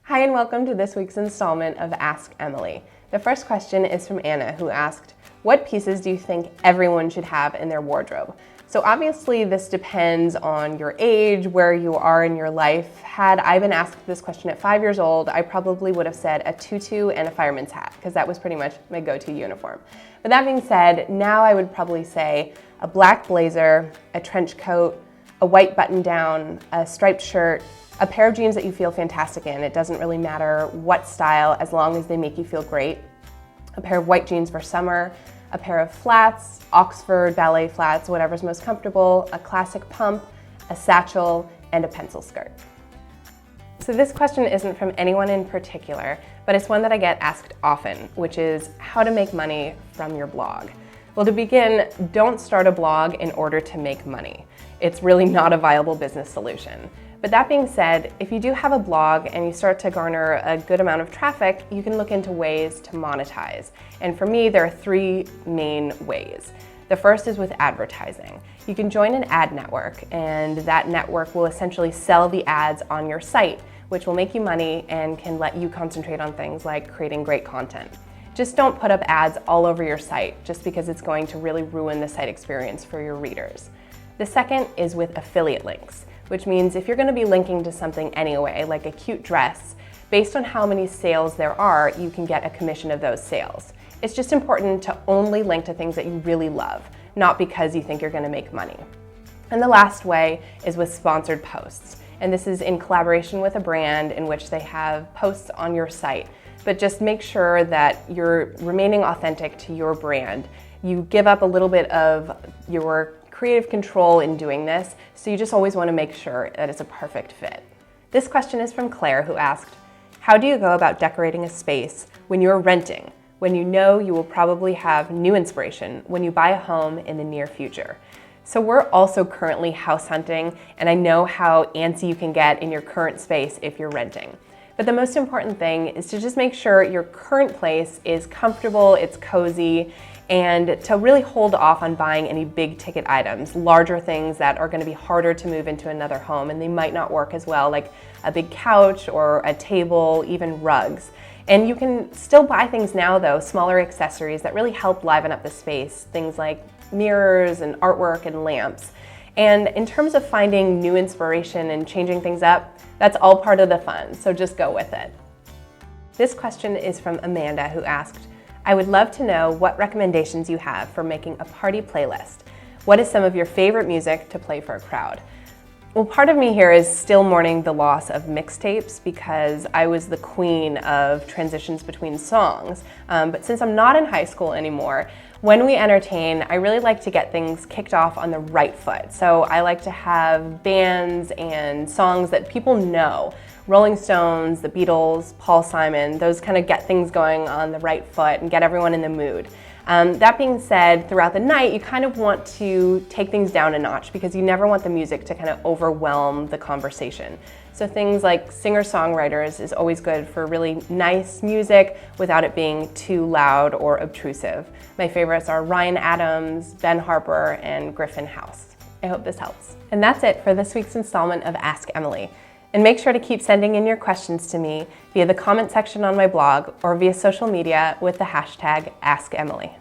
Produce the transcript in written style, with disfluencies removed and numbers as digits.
Hi, and welcome to this week's installment of Ask Emily. The first question is from Anna, who asked, what pieces do you think everyone should have in their wardrobe? So obviously this depends on your age, where you are in your life. Had I been asked this question at 5 years old, I probably would have said a tutu and a fireman's hat, because that was pretty much my go-to uniform. But that being said, now I would probably say a black blazer, a trench coat, a white button-down, a striped shirt, a pair of jeans that you feel fantastic in. It doesn't really matter what style, as long as they make you feel great. A pair of white jeans for summer, a pair of flats, Oxford ballet flats, whatever's most comfortable, a classic pump, a satchel, and a pencil skirt. So this question isn't from anyone in particular, but it's one that I get asked often, which is how to make money from your blog. Well, to begin, don't start a blog in order to make money. It's really not a viable business solution. But that being said, if you do have a blog and you start to garner a good amount of traffic, you can look into ways to monetize. And for me, there are three main ways. The first is with advertising. You can join an ad network, and that network will essentially sell the ads on your site, which will make you money and can let you concentrate on things like creating great content. Just don't put up ads all over your site just because it's going to really ruin the site experience for your readers. The second is with affiliate links, which means if you're going to be linking to something anyway, like a cute dress, based on how many sales there are, you can get a commission of those sales. It's just important to only link to things that you really love, not because you think you're going to make money. And the last way is with sponsored posts. And this is in collaboration with a brand in which they have posts on your site. But just make sure that you're remaining authentic to your brand. You give up a little bit of your creative control in doing this, so you just always want to make sure that it's a perfect fit. This question is from Claire, who asked, how do you go about decorating a space when you're renting, when you know you will probably have new inspiration when you buy a home in the near future? So we're also currently house hunting, and I know how antsy you can get in your current space if you're renting. But the most important thing is to just make sure your current place is comfortable, it's cozy, and to really hold off on buying any big ticket items, larger things that are going to be harder to move into another home and they might not work as well, like a big couch or a table, even rugs. And you can still buy things now though, smaller accessories that really help liven up the space, things like mirrors and artwork and lamps. And in terms of finding new inspiration and changing things up, that's all part of the fun, so just go with it. This question is from Amanda, who asked, I would love to know what recommendations you have for making a party playlist. What is some of your favorite music to play for a crowd? Well, part of me here is still mourning the loss of mixtapes because I was the queen of transitions between songs. But since I'm not in high school anymore, when we entertain, I really like to get things kicked off on the right foot. So I like to have bands and songs that people know. Rolling Stones, the Beatles, Paul Simon, those kind of get things going on the right foot and get everyone in the mood. That being said, throughout the night, you kind of want to take things down a notch because you never want the music to kind of overwhelm the conversation. So things like singer-songwriters is always good for really nice music without it being too loud or obtrusive. My favorites are Ryan Adams, Ben Harper, and Griffin House. I hope this helps. And that's it for this week's installment of Ask Emily. And make sure to keep sending in your questions to me via the comment section on my blog or via social media with the hashtag AskEmily.